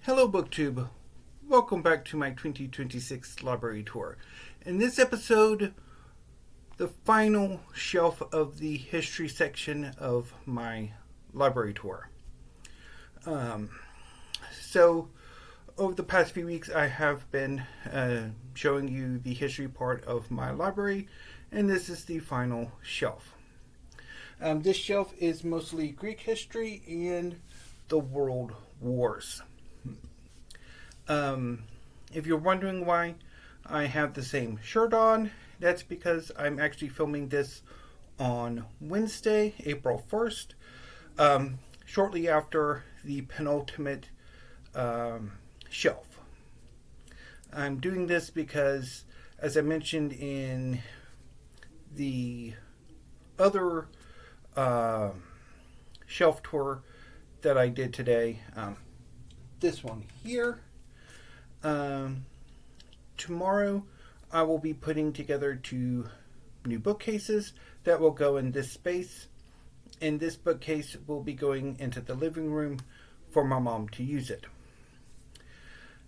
Hello BookTube, welcome back to my 2026 library tour. In this episode, the final shelf of the history section of my library tour. So over the past few weeks I have been showing you the history part of my library, and this is the final shelf. This shelf is mostly Greek history and the World Wars. If you're wondering why I have the same shirt on, that's because I'm actually filming this on Wednesday, April 1st, shortly after the penultimate shelf. I'm doing this because, as I mentioned in the other shelf tour that I did today, this one here, tomorrow I will be putting together 2 new bookcases that will go in this space, and this bookcase will be going into the living room for my mom to use it.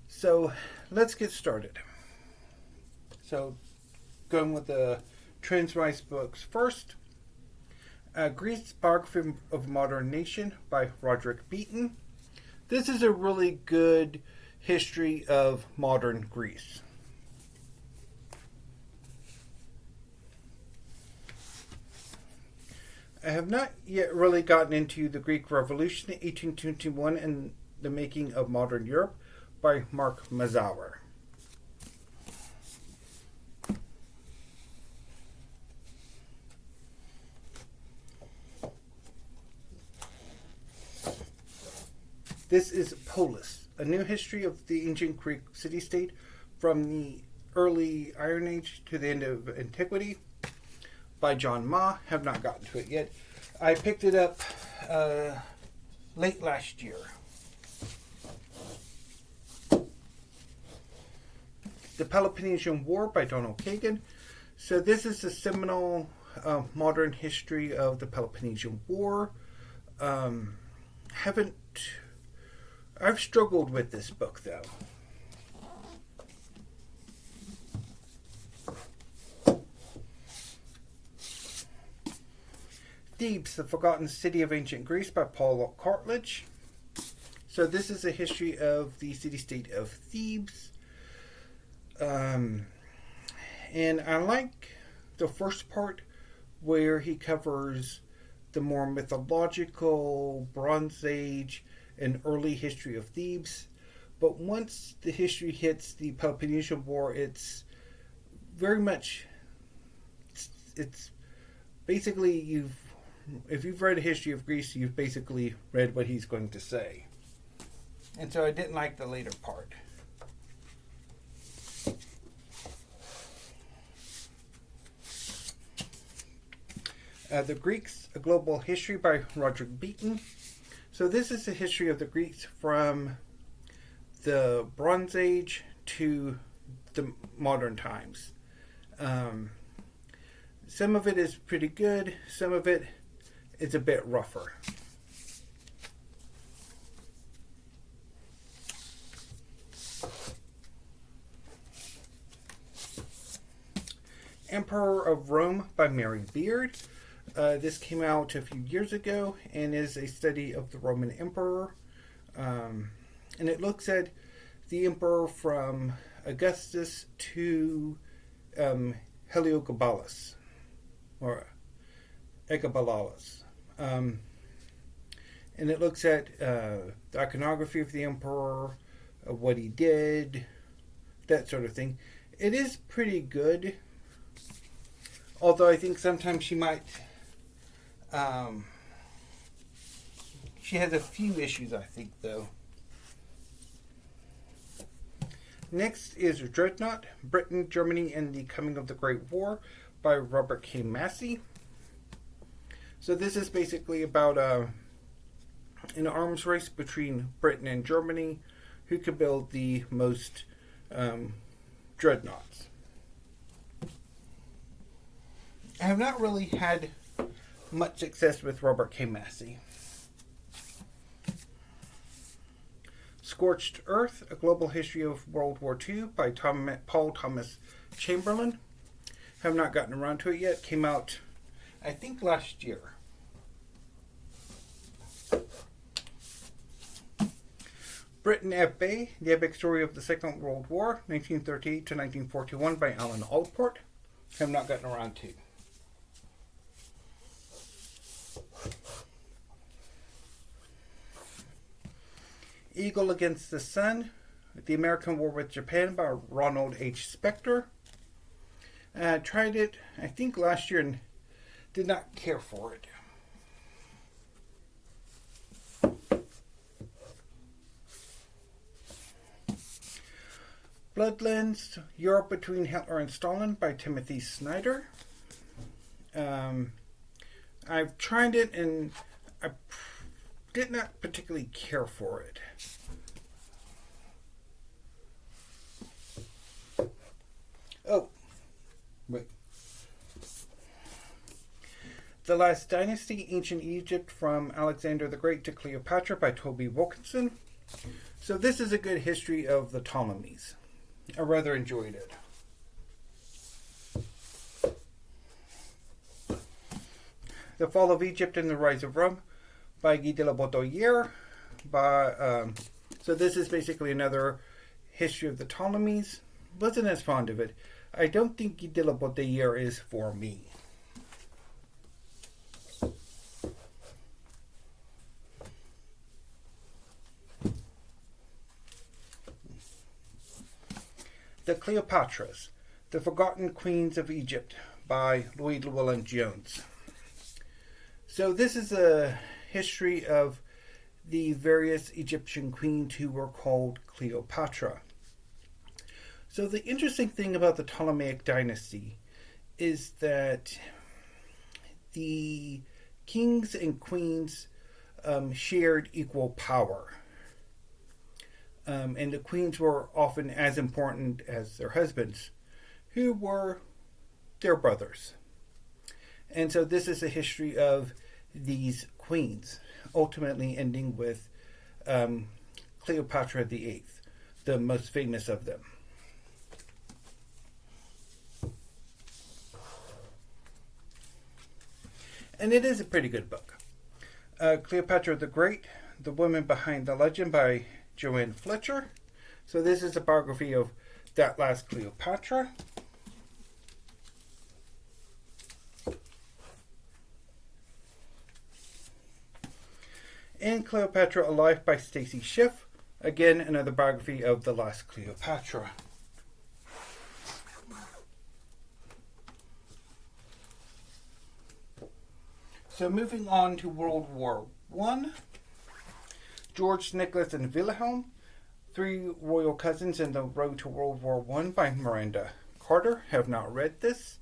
So let's get started. So going with the Trans Rice books first. Greece Biography of a Modern Nation by Roderick Beaton. This is a really good history of modern Greece. I have not yet really gotten into the Greek Revolution, 1821, and the Making of Modern Europe by Mark Mazauer. This is Polis, a new history of the ancient Greek city-state from the early Iron Age to the end of antiquity by John Ma. Have not gotten to it yet. I picked it up late last year. The Peloponnesian War by Donald Kagan. So this is a seminal modern history of the Peloponnesian War. I've struggled with this book, though. Thebes, the Forgotten City of Ancient Greece by Paul Cartledge. So this is a history of the city-state of Thebes. And I like the first part where he covers the more mythological Bronze Age and early history of Thebes. But once the history hits the Peloponnesian War, it's very much, it's basically, if you've read a history of Greece, you've basically read what he's going to say. And so I didn't like the later part. The Greeks, A Global History by Roderick Beaton. So this is the history of the Greeks from the Bronze Age to the modern times. Some of it is pretty good, some of it is a bit rougher. Emperor of Rome by Mary Beard. This came out a few years ago and is a study of the Roman emperor. And it looks at the emperor from Augustus to Heliogabalus, or Egabalus. And it looks at the iconography of the emperor, what he did, that sort of thing. It is pretty good, although I think sometimes she might... she has a few issues, I think, though. Next is Dreadnought, Britain, Germany, and the Coming of the Great War by Robert K. Massey. So this is basically about an arms race between Britain and Germany, who could build the most dreadnoughts. I have not really had much success with Robert K. Massey. Scorched Earth, A Global History of World War II by Paul Thomas Chamberlain. Have not gotten around to it yet. Came out, I think, last year. Britain at Bay, The Epic Story of the Second World War, 1938 to 1941 by Alan Allport. Have not gotten around to. Eagle Against the Sun, The American War with Japan by Ronald H. Spector. Tried it, I think, last year and did not care for it. Bloodlands, Europe Between Hitler and Stalin by Timothy Snyder. I've tried it and I did not particularly care for it. Oh, wait. The Last Dynasty, Ancient Egypt from Alexander the Great to Cleopatra by Toby Wilkinson. So this is a good history of the Ptolemies. I rather enjoyed it. The Fall of Egypt and the Rise of Rome by Guy de la Baudoyer. So this is basically another history of the Ptolemies. Wasn't as fond of it. I don't think Guy de la Baudoyer is for me. The Cleopatras, The Forgotten Queens of Egypt by Louis Llewellyn Jones. So this is a history of the various Egyptian queens who were called Cleopatra. So the interesting thing about the Ptolemaic dynasty is that the kings and queens shared equal power. And the queens were often as important as their husbands, who were their brothers. And so this is a history of these queens, ultimately ending with Cleopatra the Eighth, the most famous of them. And it is a pretty good book. Cleopatra the Great, The Woman Behind the Legend by Joanne Fletcher. So this is a biography of that last Cleopatra. And Cleopatra Alive by Stacy Schiff. Again, another biography of the last Cleopatra. So moving on to World War I. George, Nicholas, and Wilhelm, Three Royal Cousins and the Road to World War I by Miranda Carter. Have not read this.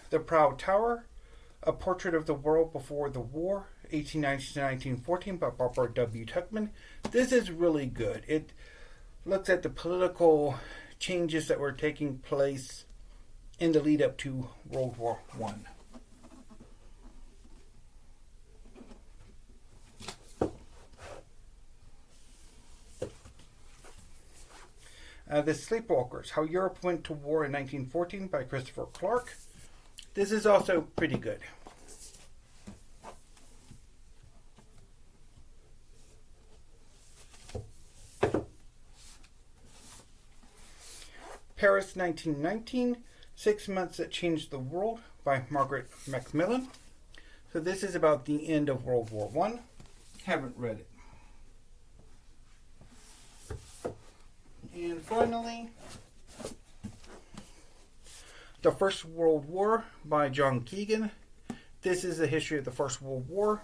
The Proud Tower, A Portrait of the World Before the War, 1890 to 1914 by Barbara W. Tuchman. This is really good. It looks at the political changes that were taking place in the lead up to World War I. The Sleepwalkers, How Europe Went to War in 1914 by Christopher Clark. This is also pretty good. Paris 1919, 6 Months That Changed the World by Margaret Macmillan. So this is about the end of World War I. Haven't read it. And finally, The First World War by John Keegan. This is the history of the First World War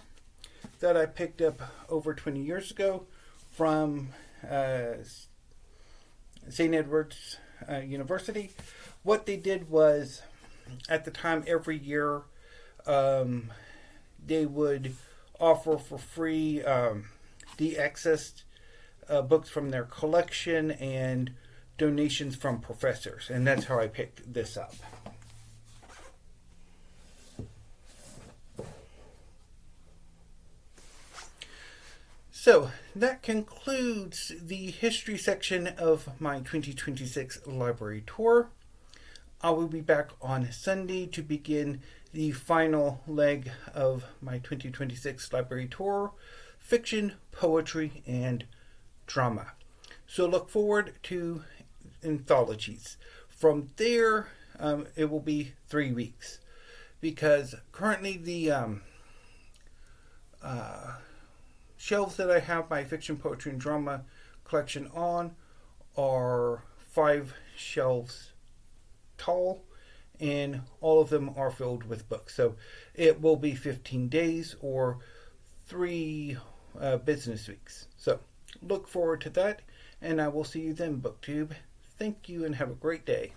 that I picked up over 20 years ago from St. Edward's University. What they did was, at the time, every year, they would offer for free the accessed books from their collection and donations from professors, and that's how I picked this up. So that concludes the history section of my 2026 library tour. I will be back on Sunday to begin the final leg of my 2026 library tour: fiction, poetry, and drama. So look forward to anthologies. From there, it will be 3 weeks, because currently the shelves that I have my fiction, poetry, and drama collection on are 5 shelves tall, and all of them are filled with books. So it will be 15 days or 3 business weeks. So look forward to that, and I will see you then, BookTube. Thank you and have a great day.